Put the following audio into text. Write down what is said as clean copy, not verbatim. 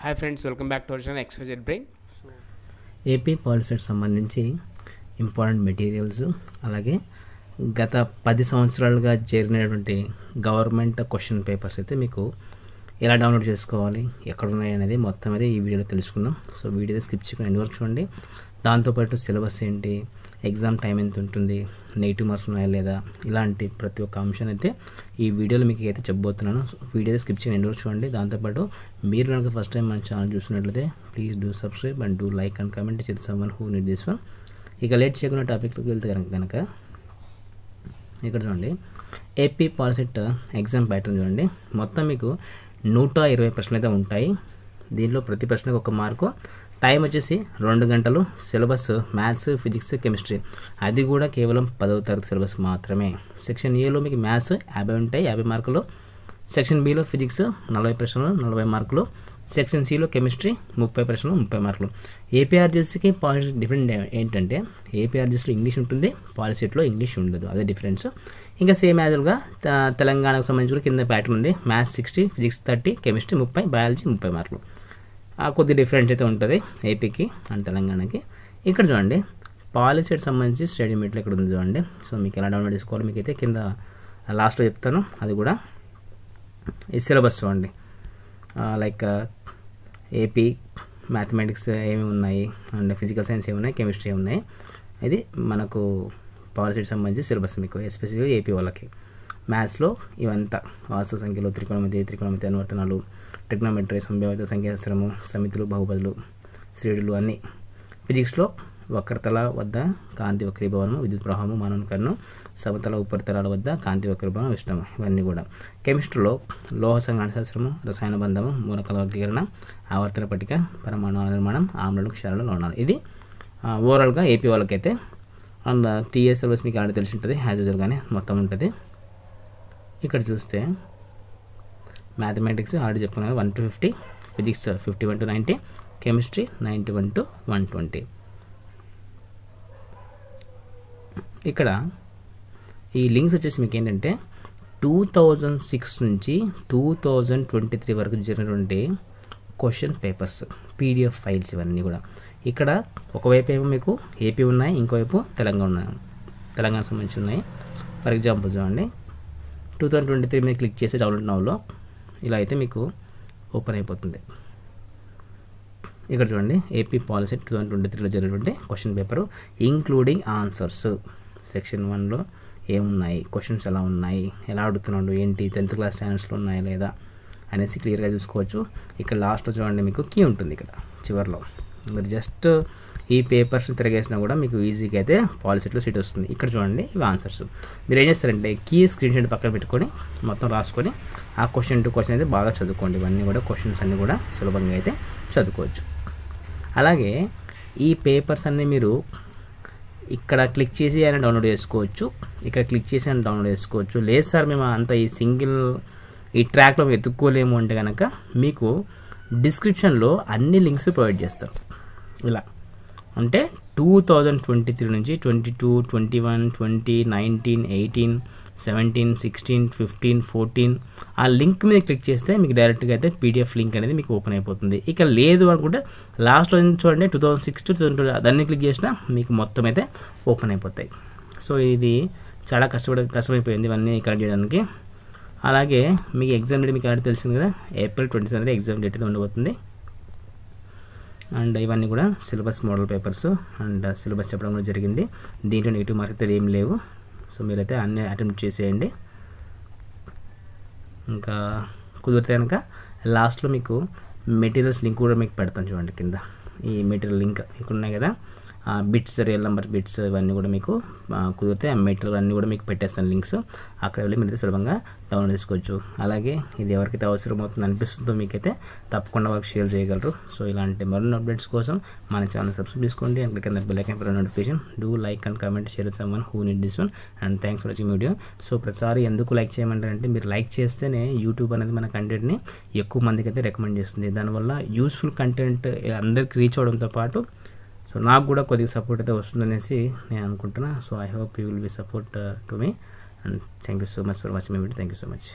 Hi friends, welcome back to our channel XYZ brain. AP POLYCET సంబంధించి important materials, అలాగే గత 10 సంవత్సరాలుగా జరిగినటువంటి గవర్నమెంట్ క్వశ్చన్ పేపర్స్ అయితే మీకు ఎలా డౌన్లోడ్ చేసుకోవాలి, ఎక్కడ ఉన్నాయి అనేది మొత్తం అయితే ఈ వీడియోలో తెలుసుకుందాం. సో వీడియో స్కిప్ చేయకుండా ఎండ్ వరకు చూడండి. దాంతోపాటు సిలబస్ ఏంటి, ఎగ్జామ్ టైం ఎంత ఉంటుంది, నెగిటివ్ మార్క్స్ ఉన్నాయా లేదా, ఇలాంటి ప్రతి ఒక్క అంశాన్ని అయితే ఈ వీడియోలో మీకు అయితే చెప్పబోతున్నాను. వీడియో స్కిప్ చేయకుండా ఎండ్ వరకు చూడండి. దాంతోపాటు మీరు కనుక ఫస్ట్ టైం మన ఛానల్ చూసినట్లయితే please do subscribe and do like and comment చేసి someone who need this one. ఇక లేట్ చేయకుండా టాపిక్లోకి వెళ్తే కనుక ఇక్కడ చూడండి, ఏపీ పాలిసెట్ ఎగ్జామ్ ప్యాటర్న్ చూడండి. మొత్తం మీకు 120 ప్రశ్నలు అయితే ఉంటాయి. దీనిలో ప్రతి ప్రశ్నకు 1 మార్కు. టైం వచ్చేసి 2 గంటలు. సిలబస్ మ్యాథ్స్, ఫిజిక్స్, కెమిస్ట్రీ, అది కూడా కేవలం 10వ తరగతి సిలబస్ మాత్రమే. సెక్షన్ ఏలో మీకు మ్యాథ్స్ 50 ఉంటాయి, 50 మార్కులు. సెక్షన్ బిలో ఫిజిక్స్ 40 ప్రశ్నలు, 40 మార్కులు. సెక్షన్ సిలో కెమిస్ట్రీ 30 ప్రశ్నలు, 30 మార్కులు. ఏపీఆర్జీసీకి పాలిసెట్ డిఫరెంట్ ఏంటంటే ఏపీఆర్జీసీలో ఇంగ్లీష్ ఉంటుంది, పాలిసెట్లో ఇంగ్లీష్ ఉండదు, అదే డిఫరెన్స్. ఇంకా సేమ్ యాజువల్గా తెలంగాణకు సంబంధించి కింద ప్యాటర్న్ ఉంది. మ్యాథ్స్ 60, ఫిజిక్స్ 30, కెమిస్ట్రీ 30, బయాలజీ 30 మార్కులు. కొద్ది డిఫరెంట్ అయితే ఉంటుంది ఏపీకి అండ్ తెలంగాణకి. ఇక్కడ చూడండి, పాలిసెట్ సంబంధించి స్టడీ మెటీరియల్ ఇక్కడ ఉంది చూడండి. సో మీకు ఎలా డౌన్లోడ్ చేసుకోవాలి మీకు అయితే కింద లాస్ట్లో చెప్తాను. అది కూడా ఈ సిలబస్ చూడండి, లైక్ ఏపీ మ్యాథమెటిక్స్ ఏమి ఉన్నాయి అండ్ ఫిజికల్ సైన్స్ ఏమి ఉన్నాయి, కెమిస్ట్రీ ఏమి ఉన్నాయి. ఇది మనకు పాలిసెట్ సంబంధించి సిలబస్ మీకు ఎస్పెషల్గా ఏపీ వాళ్ళకి. మ్యాథ్స్లో ఇవంతా వాస్తవ సంఖ్యలు, త్రికోణమితి అనువర్తనాలు, ట్రిగ్నోమెట్రీ, సంభావ్యత, సంఖ్యాశాస్త్రము, సమితులు, బహుపదులు, శ్రేణులు అన్నీ. ఫిజిక్స్లో వక్రతల వద్ద కాంతి వక్రీభవనము, విద్యుత్ ప్రవాహము, మానవ కన్ను, సమతల ఉపరితలాల వద్ద కాంతి వక్రీభవనం, విష్ణము, ఇవన్నీ కూడా. కెమిస్ట్రీలో లోహ సంఘటన శాస్త్రము, రసాయన బంధము, మూలకాల వర్గీకరణ, ఆవర్తన పట్టిక, పరమాణు నిర్మాణం, ఆమ్లాలు, క్షారాలు, లవణాలు. ఇది ఓవరాల్గా ఏపీ వాళ్ళకైతే. అండ్ టీఎస్ సిలబస్ మీకు ఆల్రెడీ తెలిసి ఉంటుంది, యాజ్ యూజువల్గానే మొత్తం ఉంటుంది. ఇక్కడ చూస్తే మ్యాథమెటిక్స్ ఆల్రెడీ చెప్పుకున్నాను 1 to 50, physics 51 to 90, chemistry 91 to 120. ఇక్కడ ఈ లింక్స్ వచ్చేసి మీకు ఏంటంటే 2006 నుంచి 2023 వరకు జరిగినటువంటి క్వశ్చన్ పేపర్స్ PDF ఫైల్స్ ఇవన్నీ కూడా. ఇక్కడ ఒకవైపు ఏమో మీకు ఏపీ ఉన్నాయి, ఇంకోవైపు తెలంగాణ సంబంధించి ఉన్నాయి. ఫర్ ఎగ్జాంపుల్ చూడండి, 2023 మీద క్లిక్ చేసి డౌన్లోడ్ నౌలో ఇలా అయితే మీకు ఓపెన్ అయిపోతుంది. ఇక్కడ చూడండి, ఏపీ పాలిసెట్ 2023లో జరిగినటువంటి question paper including answers. Section 1లో ఏమున్నాయి, క్వశ్చన్స్ ఎలా ఉన్నాయి, ఎలా అడుగుతున్నాడు, ఏంటి, 10th క్లాస్ స్టాండర్డ్స్లో ఉన్నాయా లేదా అనేసి క్లియర్గా చూసుకోవచ్చు. ఇక్కడ లాస్ట్లో చూడండి మీకు కీ ఉంటుంది, ఇక్కడ చివరిలో మీరు జస్ట్ ఈ పేపర్స్ తిరగేసినా కూడా మీకు ఈజీగా అయితే పాలిసెట్లో సీట్ వస్తుంది. ఇక్కడ చూడండి, ఇవి ఆన్సర్స్. మీరు ఏం చేస్తారంటే కీ స్క్రీన్ షాట్ పక్కన పెట్టుకొని మొత్తం రాసుకొని ఆ క్వశ్చన్ టు క్వశ్చన్ అయితే బాగా చదువుకోండి. ఇవన్నీ కూడా క్వశ్చన్స్ అన్నీ కూడా సులభంగా అయితే చదువుకోవచ్చు. అలాగే ఈ పేపర్స్ అన్నీ మీరు ఇక్కడ క్లిక్ చేసి అయినా డౌన్లోడ్ చేసుకోవచ్చు, ఇక్కడ క్లిక్ చేసి అయినా డౌన్లోడ్ చేసుకోవచ్చు. లేదు సార్ మేము అంత ఈ ట్రాక్లో వెతుక్కోలేము అంటే కనుక మీకు డిస్క్రిప్షన్లో అన్ని లింక్స్ ప్రొవైడ్ చేస్తారు. ఇలా అంటే 2023 నుంచి 22, 21, 20, 19, 18, 17, 16, 15, 14 ఆ లింక్ మీద క్లిక్ చేస్తే మీకు డైరెక్ట్గా అయితే PDF లింక్ అనేది మీకు ఓపెన్ అయిపోతుంది. ఇక లేదు అనుకుంటే లాస్ట్లో చూడండి 2006 to 2020 దాన్ని క్లిక్ చేసినా మీకు మొత్తం అయితే ఓపెన్ అయిపోతాయి. సో ఇది చాలా కష్టమైపోయింది ఇవన్నీ కరెక్ట్ చేయడానికి. అలాగే మీకు ఎగ్జామ్ డేట్ మీకు ఆల్రెడీ తెలిసింది కదా, April 27 ఎగ్జామ్ డేట్ అయితే ఉండబోతుంది. అండ్ ఇవన్నీ కూడా syllabus model papers and syllabus చెప్పడం కూడా జరిగింది. దీంట్లో నెగిటివ్ మార్క్స్ అయితే ఏం లేవు. సో మీరైతే అన్నీ అటెంప్ట్ చేసేయండి. ఇంకా కుదిరితే కనుక లాస్ట్లో మీకు మెటీరియల్స్ లింక్ కూడా మీకు పెడతాను చూడండి కింద. ఈ మెటీరియల్ లింక్ ఇక్కడ ఉన్నాయి కదా, బిట్స్, రియల్ నెంబర్ బిట్స్, ఇవన్నీ కూడా మీకు కుదిరితే ఆ మెటీరియల్ అన్నీ కూడా మీకు పెట్టేస్తాను లింక్స్. అక్కడ వెళ్ళి మీరు సులభంగా డౌన్లోడ్ చేసుకోవచ్చు. అలాగే ఇది ఎవరికైతే అవసరం అవుతుంది అనిపిస్తుందో మీకైతే తప్పకుండా వాళ్ళకి షేర్ చేయగలరు. సో ఇలాంటి మరిన్ని అప్డేట్స్ కోసం మన ఛానల్ సబ్స్క్రైబ్ చేసుకోండి and click bell icon for notification. Do like and comment, share with someone who need this one. And thanks for watching video. So ప్రతిసారి ఎందుకు లైక్ చేయమంటారంటే మీరు లైక్ చేస్తేనే యూట్యూబ్ అనేది మన కంటెంట్ని ఎక్కువ మందికి అయితే రికమెండ్ చేస్తుంది. దానివల్ల యూస్ఫుల్ కంటెంట్ అందరికి రీచ్ అవడంతో పాటు సో నాకు కూడా కొద్దిగా సపోర్ట్ అయితే వస్తుందనేసి నేను అనుకుంటున్నా. So I hope you will be support to me and thank you so much for watching my video. Thank you so much.